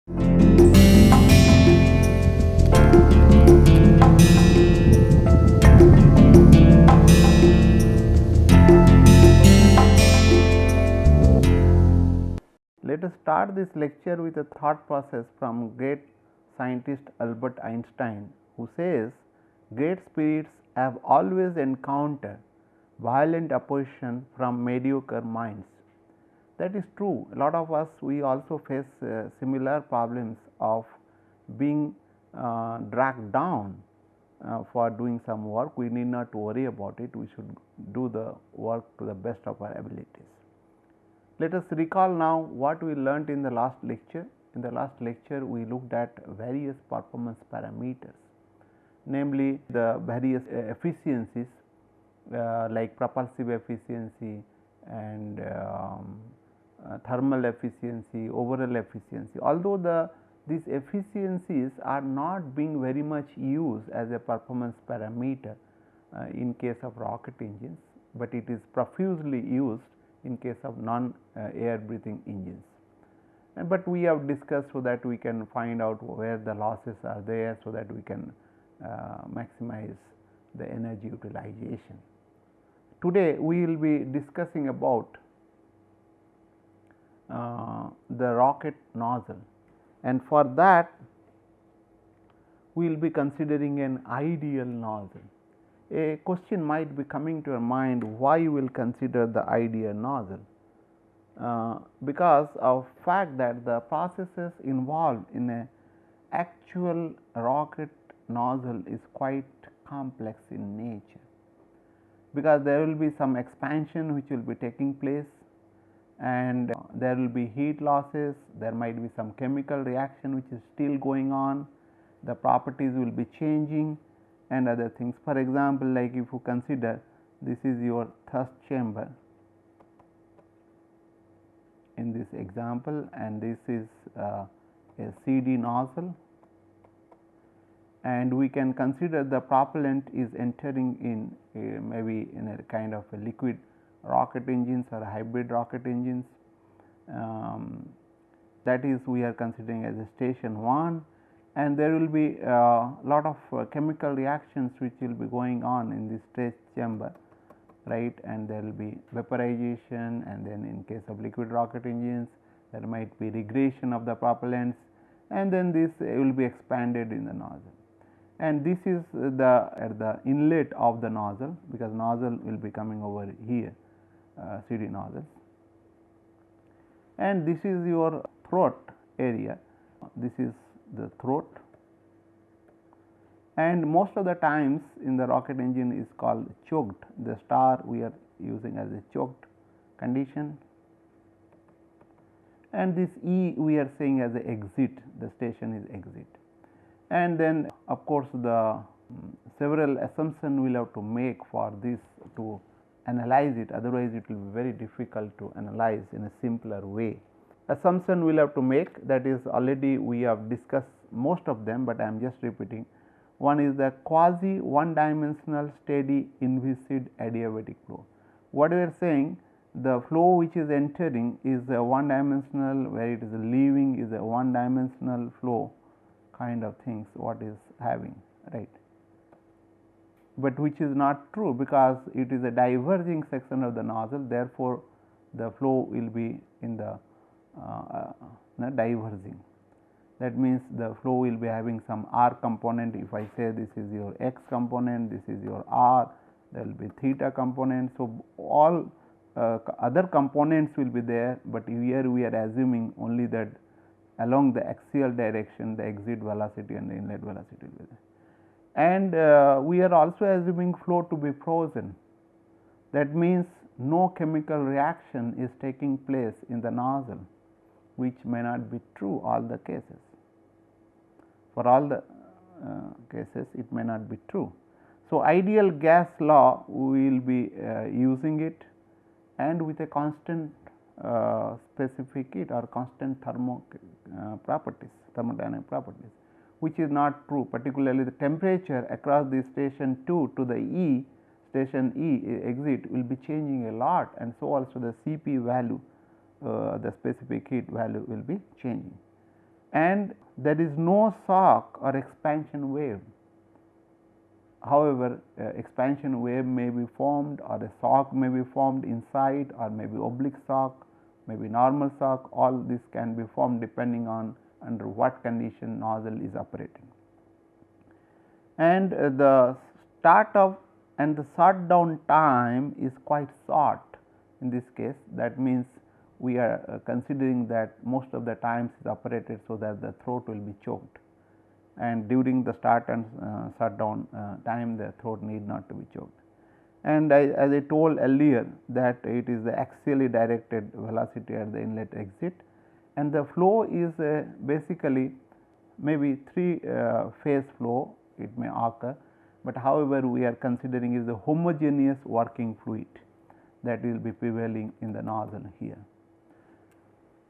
Let us start this lecture with a thought process from great scientist Albert Einstein, who says, "Great spirits have always encountered violent opposition from mediocre minds." That is true. A lot of us, we also face similar problems of being dragged down for doing some work. We need not worry about it. We should do the work to the best of our abilities. Let us recall now what we learnt in the last lecture. In the last lecture, we looked at various performance parameters, namely the various efficiencies like propulsive efficiency and thermal efficiency, overall efficiency. Although these efficiencies are not being very much used as a performance parameter in case of rocket engines, but it is profusely used in case of non-air breathing engines. But we have discussed so that we can find out where the losses are there, so that we can maximize the energy utilization. Today we will be discussing about the rocket nozzle, and for that we will be considering an ideal nozzle. A question might be coming to your mind, why you will consider the ideal nozzle? Because of fact that the processes involved in a actual rocket nozzle is quite complex in nature, because there will be some expansion which will be taking place, and there will be heat losses, there might be some chemical reaction which is still going on, the properties will be changing and other things. For example, like if you consider, this is your thrust chamber in this example, and this is a CD nozzle, and we can consider the propellant is entering in maybe in a kind of a liquid rocket engines or hybrid rocket engines. That is, we are considering as a station 1, and there will be a lot of chemical reactions which will be going on in this test chamber, right, and there will be vaporization, and then in case of liquid rocket engines there might be regression of the propellants, and then this will be expanded in the nozzle. And this is at the inlet of the nozzle, because nozzle will be coming over here, CD nozzles, and this is your throat area. This is the throat, and most of the times in the rocket engine is called choked. The star we are using as a choked condition, and this E we are saying as a exit, the station is exit. And then of course the several assumptions we will have to make for this to analyze it, otherwise it will be very difficult to analyze in a simpler way. Assumption we will have to make, that is already we have discussed most of them, but I am just repeating. One is the quasi one dimensional steady inviscid adiabatic flow. What we are saying, the flow which is entering is a one dimensional, where it is leaving is a one dimensional flow kind of things what is having, right, but which is not true, because it is a diverging section of the nozzle. Therefore, the flow will be in the diverging. That means the flow will be having some R component. If I say this is your X component, this is your R, there will be theta component. So, all other components will be there, but here we are assuming only that along the axial direction the exit velocity and the inlet velocity will be there. And we are also assuming flow to be frozen. That means no chemical reaction is taking place in the nozzle, which may not be true all the cases. For all the cases it may not be true. So, ideal gas law we will be using it, and with a constant specific heat or constant thermodynamic properties, which is not true. Particularly the temperature across the station 2 to the E, station E exit will be changing a lot, and so also the Cp value, the specific heat value will be changing. and there is no shock or expansion wave. However, expansion wave may be formed or a shock may be formed inside, or maybe oblique shock, maybe normal shock. All this can be formed depending on under what condition nozzle is operating. And the startup and the shutdown time is quite short in this case. That means we are considering that most of the times is operated so that the throat will be choked, and during the start and shutdown time the throat need not to be choked. And as I told earlier that it is the axially directed velocity at the inlet exit, and the flow is basically maybe 3 phase flow it may occur, but however we are considering is the homogeneous working fluid that will be prevailing in the nozzle here.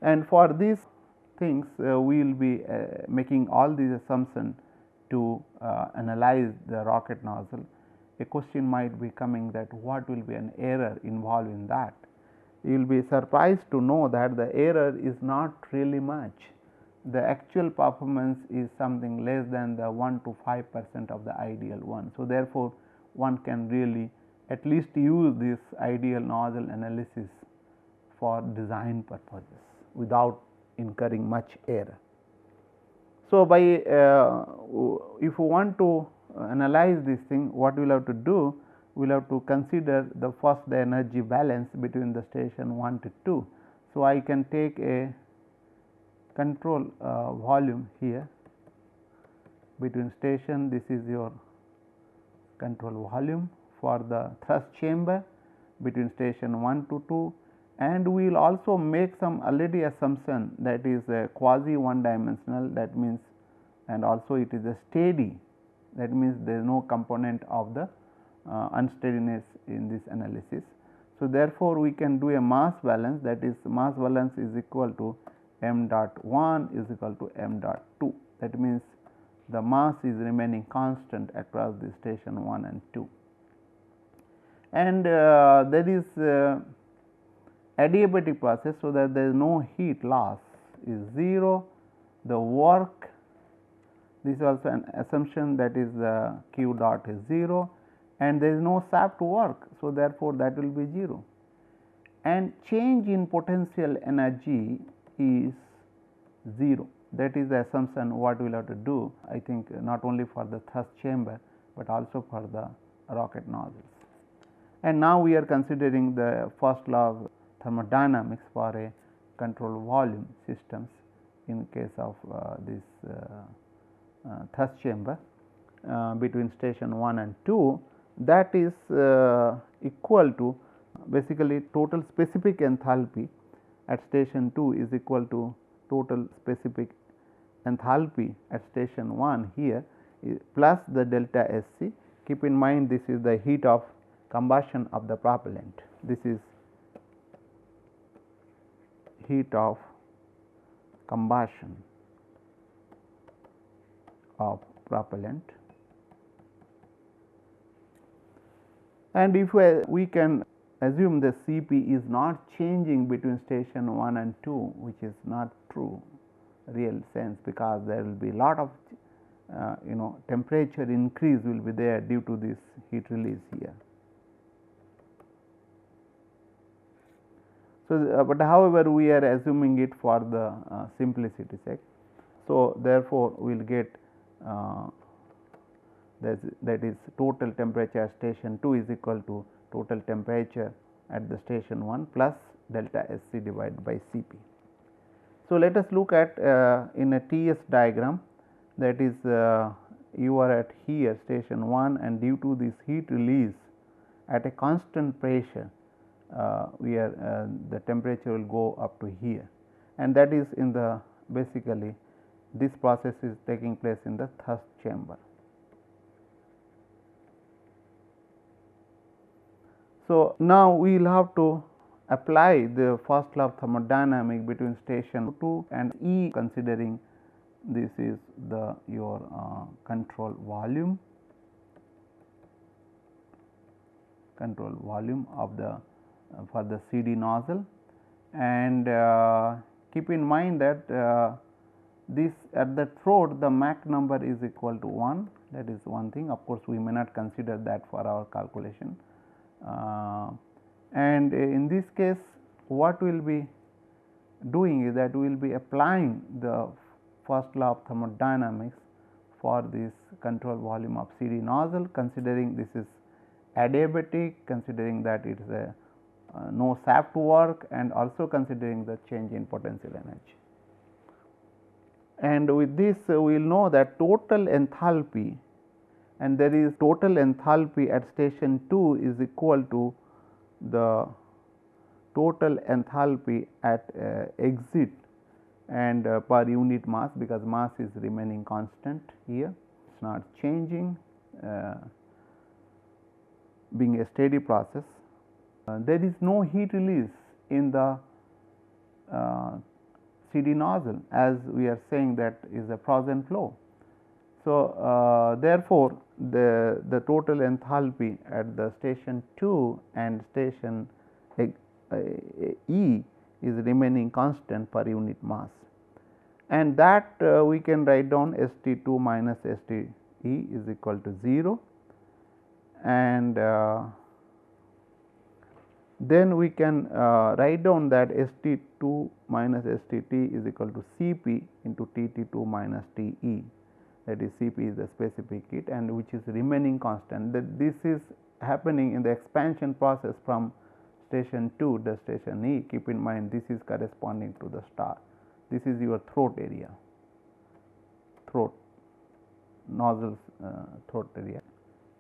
And for these things we will be making all these assumptions to analyze the rocket nozzle. A question might be coming that what will be an error involved in that. You will be surprised to know that the error is not really much. The actual performance is something less than the 1 to 5% of the ideal one. So, therefore, one can really at least use this ideal nozzle analysis for design purposes without incurring much error. So, by if you want to analyze this thing, what we will have to do? We will have to consider the first the energy balance between the station 1 to 2. So, I can take a control volume here between station. This is your control volume for the thrust chamber between station 1 to 2, and we will also make some already assumption that is quasi one dimensional, that means, and also it is a steady, that means there is no component of the unsteadiness in this analysis. So, therefore, we can do a mass balance, that is mass balance is equal to m dot 1 is equal to m dot 2. That means, the mass is remaining constant across the station 1 and 2, and there is adiabatic process, so that there is no heat loss is 0. The work, this is also an assumption, that is the q dot is 0, and there is no shaft work. So, therefore, that will be 0, and change in potential energy is 0. That is the assumption what we will have to do, I think, not only for the thrust chamber, but also for the rocket nozzles. And now we are considering the first law of thermodynamics for a control volume systems in case of this thrust chamber between station 1 and 2, that is equal to basically total specific enthalpy at station 2 is equal to total specific enthalpy at station 1 here plus the delta S c. Keep in mind, this is the heat of combustion of the propellant. This is heat of combustion of propellant, and if we can assume the Cp is not changing between station 1 and 2, which is not true real sense, because there will be a lot of temperature increase will be there due to this heat release here. So, but however, we are assuming it for the simplicity sake. So, therefore, we will get that is total temperature at station 2 is equal to total temperature at the station 1 plus delta S c divided by Cp. So, let us look at in a TS diagram, that is you are at here station 1, and due to this heat release at a constant pressure the temperature will go up to here, and that is in the basically this process is taking place in the thrust chamber. So, now we will have to apply the first law of thermodynamics between station 2 and E, considering this is the your control volume of the for the CD nozzle, and keep in mind that this at the throat the Mach number is equal to 1, that is one thing. Of course, we may not consider that for our calculation, and in this case what we will be doing is that we will be applying the first law of thermodynamics for this control volume of CD nozzle, considering this is adiabatic, considering that it is a no shaft work, and also considering the change in potential energy. And with this we will know that total enthalpy, and there is total enthalpy at station 2 is equal to the total enthalpy at exit and per unit mass, because mass is remaining constant here, it is not changing, being a steady process. There is no heat release in the CD nozzle, as we are saying that is a frozen flow. So, therefore, the total enthalpy at the station 2 and station E is remaining constant per unit mass, and that we can write down ST2 minus STE is equal to 0, and then we can write down that ST2 minus STT is equal to Cp into TT2 minus TE, that is Cp is the specific heat and which is remaining constant. That this is happening in the expansion process from station 2 to station E. Keep in mind, this is corresponding to the star. This is your throat area, throat nozzle's throat area.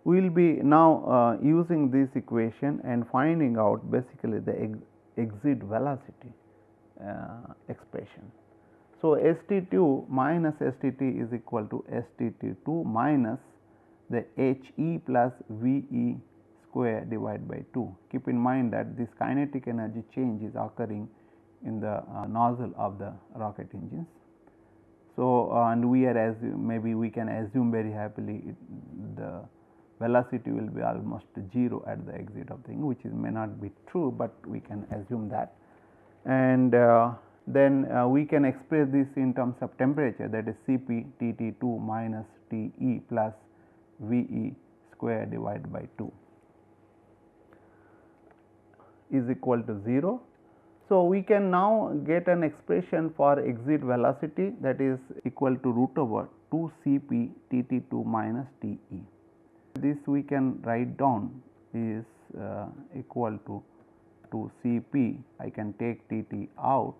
We will be now using this equation and finding out basically the exit velocity expression. So, ST2 minus STT is equal to STT2 minus the HE plus VE square divided by 2. Keep in mind that this kinetic energy change is occurring in the nozzle of the rocket engines. So, and we are maybe we can assume very happily the velocity will be almost 0 at the exit of the thing, which may not be true, but we can assume that. And then we can express this in terms of temperature, that is Cp Tt2 minus Te plus Ve square divided by 2 is equal to 0. So, we can now get an expression for exit velocity, that is equal to root over 2 Cp Tt2 minus Te. This we can write down is equal to 2 Cp, I can take Tt out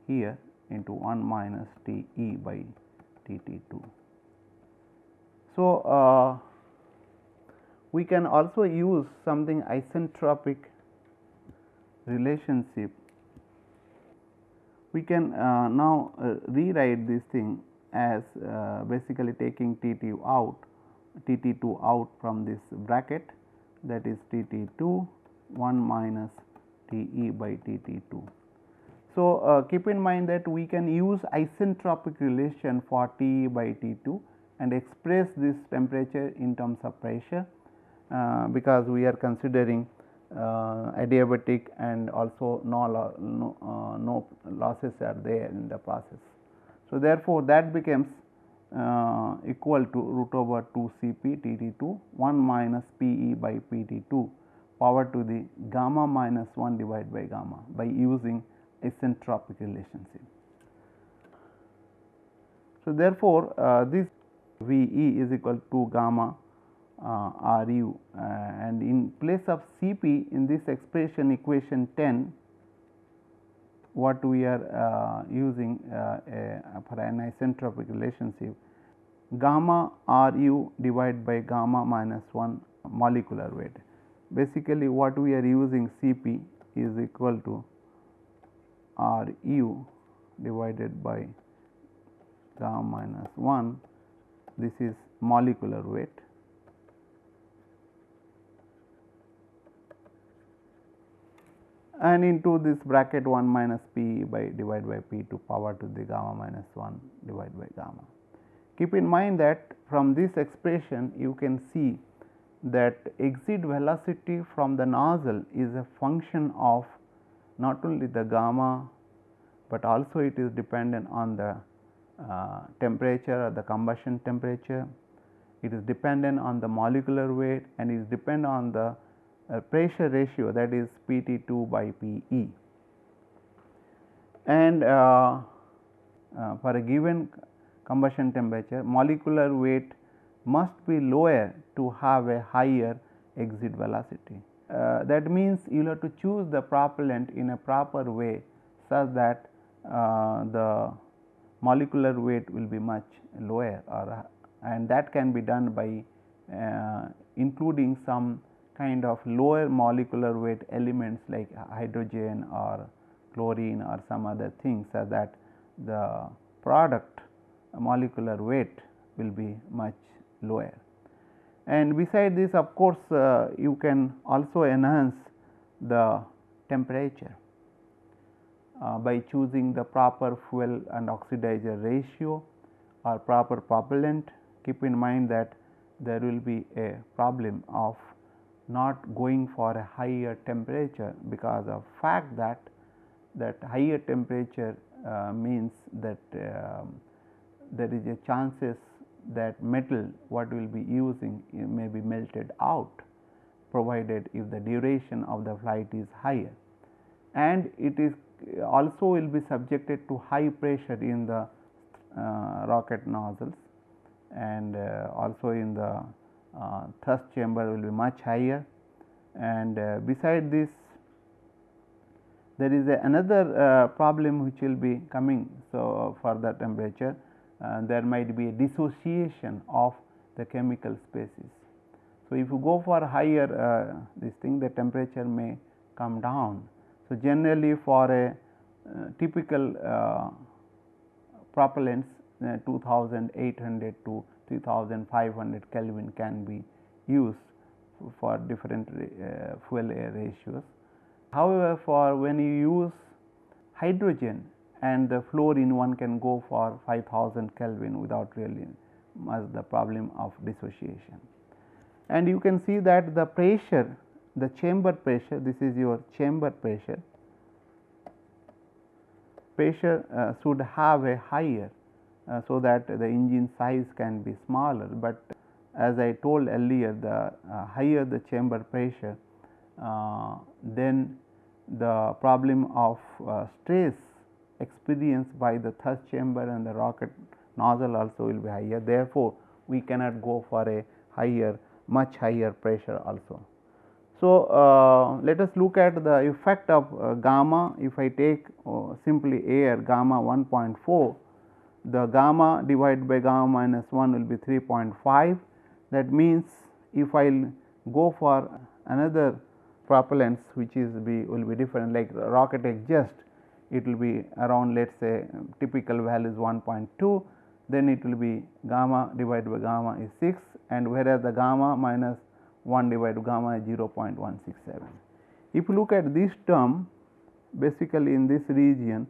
here into 1 minus Te by Tt2. So, we can also use something isentropic relationship. We can now rewrite this thing as basically taking Tt2 out from this bracket, that is Tt2 1 minus Te by Tt2. So, keep in mind that we can use isentropic relation for Te by T2 and express this temperature in terms of pressure, because we are considering adiabatic and also no losses are there in the process. So, therefore, that becomes equal to root over 2 Cp Tt2 1 minus Pe by Pt2 power to the gamma minus 1 divided by gamma by using isentropic relationship. So, therefore, this Ve is equal to gamma Ru, and in place of Cp in this expression equation 10, what we are using for an isentropic relationship, gamma Ru divided by gamma minus 1 molecular weight. Basically, what we are using Cp is equal to Ru divided by gamma minus 1, this is molecular weight, and into this bracket 1 minus P by divided by P to power to the gamma minus 1 divided by gamma. Keep in mind that from this expression you can see that exit velocity from the nozzle is a function of not only the gamma, but also it is dependent on the temperature or the combustion temperature. It is dependent on the molecular weight and is dependent on the pressure ratio, that is PT2 by PE. And for a given combustion temperature, molecular weight must be lower to have a higher exit velocity. That means you will have to choose the propellant in a proper way such that the molecular weight will be much lower, and that can be done by including some kind of lower molecular weight elements like hydrogen or chlorine or some other things, so that the product molecular weight will be much lower. And beside this, of course, you can also enhance the temperature by choosing the proper fuel and oxidizer ratio or proper propellant. Keep in mind that there will be a problem of not going for a higher temperature because of fact that higher temperature means that there is a chances that metal what we will be using may be melted out, provided if the duration of the flight is higher, and it is also will be subjected to high pressure in the rocket nozzles, and also in the thrust chamber will be much higher. And beside this, there is another problem which will be coming. So, for the temperature there might be a dissociation of the chemical species. So, if you go for higher this thing, the temperature may come down. So, generally for a typical propellants 2800 to 3500 Kelvin can be used for different fuel air ratios. However, for when you use hydrogen and the fluorine, one can go for 5000 Kelvin without really much the problem of dissociation. And you can see that the pressure, the chamber pressure, this is your chamber pressure, should have a higher so that the engine size can be smaller, but as I told earlier, the higher the chamber pressure, then the problem of stress experienced by the thrust chamber and the rocket nozzle also will be higher. Therefore, we cannot go for a higher, much higher pressure also. So, let us look at the effect of gamma. If I take simply air gamma 1.4, the gamma divided by gamma minus 1 will be 3.5. That means, if I will go for another propellants which is will be different, like rocket exhaust, it will be around, let us say typical value is 1.2, then it will be gamma divided by gamma is 6, and whereas the gamma minus 1 divided by gamma is 0.167. If you look at this term, basically in this region,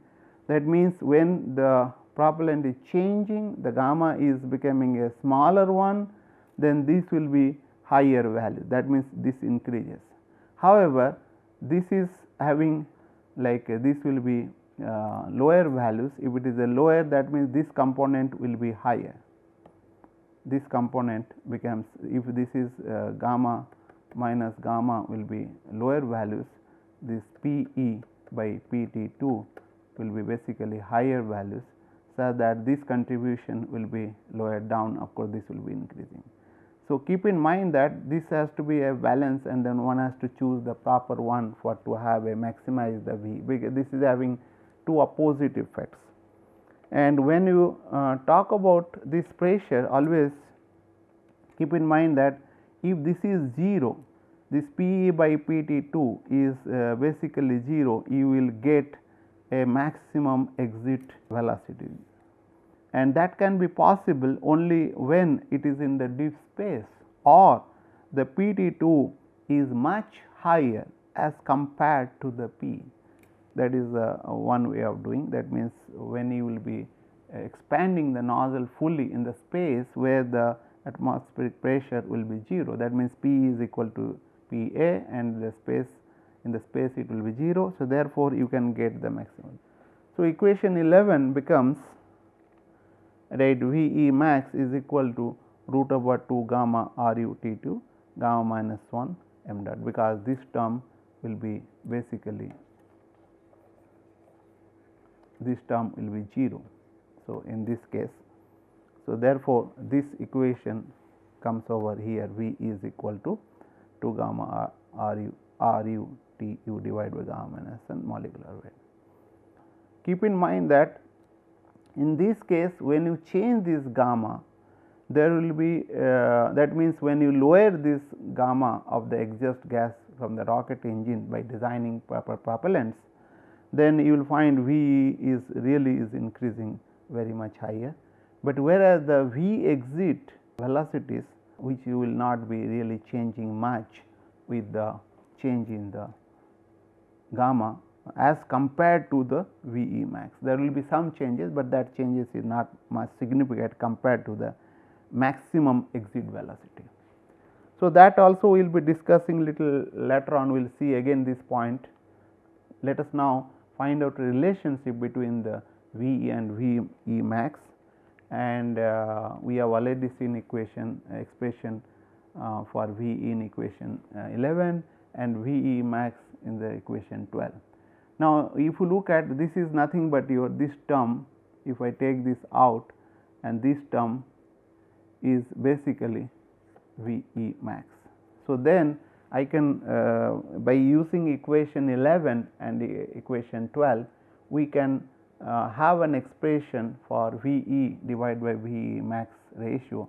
that means when the propellant is changing, the gamma is becoming a smaller one, then this will be higher value, that means this increases. However, this is having like this will be lower values. If it is a lower, that means this component will be higher. This component becomes, if this is gamma minus gamma will be lower values, this PE by PT2 will be basically higher values, so that this contribution will be lowered down. Of course, this will be increasing. So, keep in mind that this has to be a balance, and then one has to choose the proper one for to have a maximize the V, because this is having two opposite effects. And when you talk about this pressure, always keep in mind that if this is 0, this PE by PT2 is basically 0, you will get a maximum exit velocity, and that can be possible only when it is in the deep space or the PT2 is much higher as compared to the P. That is one way of doing. That means, when you will be expanding the nozzle fully in the space where the atmospheric pressure will be 0, that means P is equal to PA, and the space in the space it will be 0. So, therefore, you can get the maximum. So, equation 11 becomes right, VE max is equal to root over 2 gamma RU T2 gamma minus 1 m dot, because this term will be basically, this term will be 0. So, in this case, so therefore, this equation comes over here, V is equal to 2 gamma RU TU divided by gamma minus 1 molecular weight. Keep in mind that in this case, when you change this gamma, there will be that means when you lower this gamma of the exhaust gas from the rocket engine by designing proper propellants, then you will find V is really is increasing very much higher. But whereas the V exit velocities, which you will not be really changing much with the change in the gamma as compared to the VE max. There will be some changes, but that changes is not much significant compared to the maximum exit velocity. So, that also we will be discussing little later on. We will see again this point. Let us now find out a relationship between the VE and VE max, and we have already seen expression for VE in equation 11 and VE max in the equation 12. Now, if you look at this is nothing but your this term, if I take this out, and this term is basically VE max. So, then I can by using equation 11 and equation 12, we can have an expression for VE divided by VE max ratio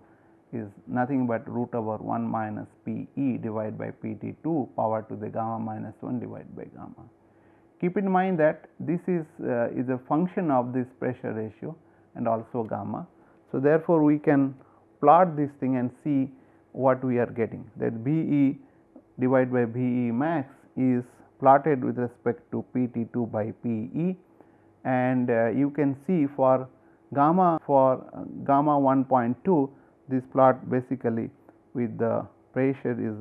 is nothing but root over 1 minus PE divided by PT2 power to the gamma minus 1 divided by gamma. Keep in mind that this is a function of this pressure ratio and also gamma. So, therefore, we can plot this thing and see what we are getting, that VE divided by VE max is plotted with respect to PT2 by PE, and you can see for gamma 1.2, this plot basically with the pressure is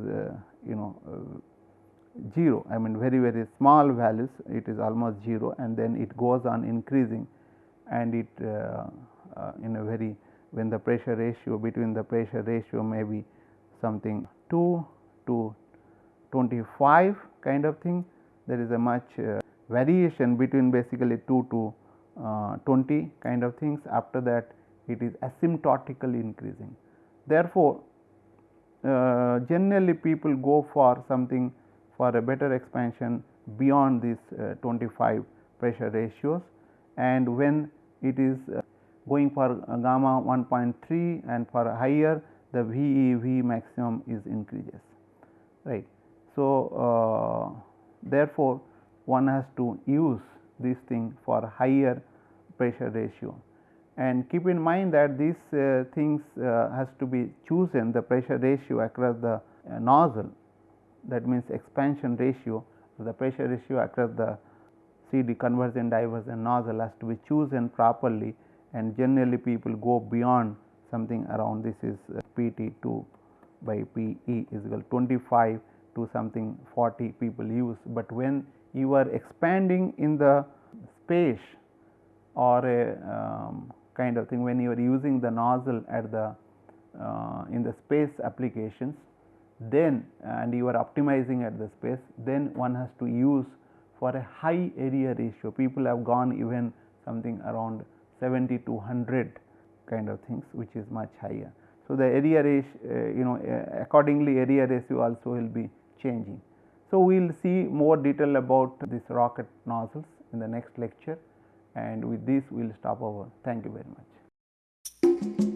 0, I mean very small values, it is almost 0, and then it goes on increasing, and it in a very, when the pressure ratio, between the pressure ratio may be something 2 to 25 kind of thing, there is a much variation between basically 2 to 20 kind of things. After that, it is asymptotically increasing. Therefore, generally people go for something for a better expansion beyond this 25 pressure ratios, and when it is going for gamma 1.3 and for higher, the VE maximum is increases, right. So, therefore, one has to use this thing for higher pressure ratio, and keep in mind that these things has to be chosen, the pressure ratio across the nozzle, that means expansion ratio, the pressure ratio across the CD conversion diversion nozzle has to be chosen properly, and generally people go beyond something around, this is PT2 by PE is equal 25 to something 40 people use, but when you are expanding in the space or a kind of thing, when you are using the nozzle at the in the space applications, then and you are optimizing at the space, then one has to use for a high area ratio. People have gone even something around 70 to 100 kind of things, which is much higher. So, the area ratio accordingly area ratio also will be changing. So, we will see more detail about this rocket nozzles in the next lecture, and with this we will stop over. Thank you very much.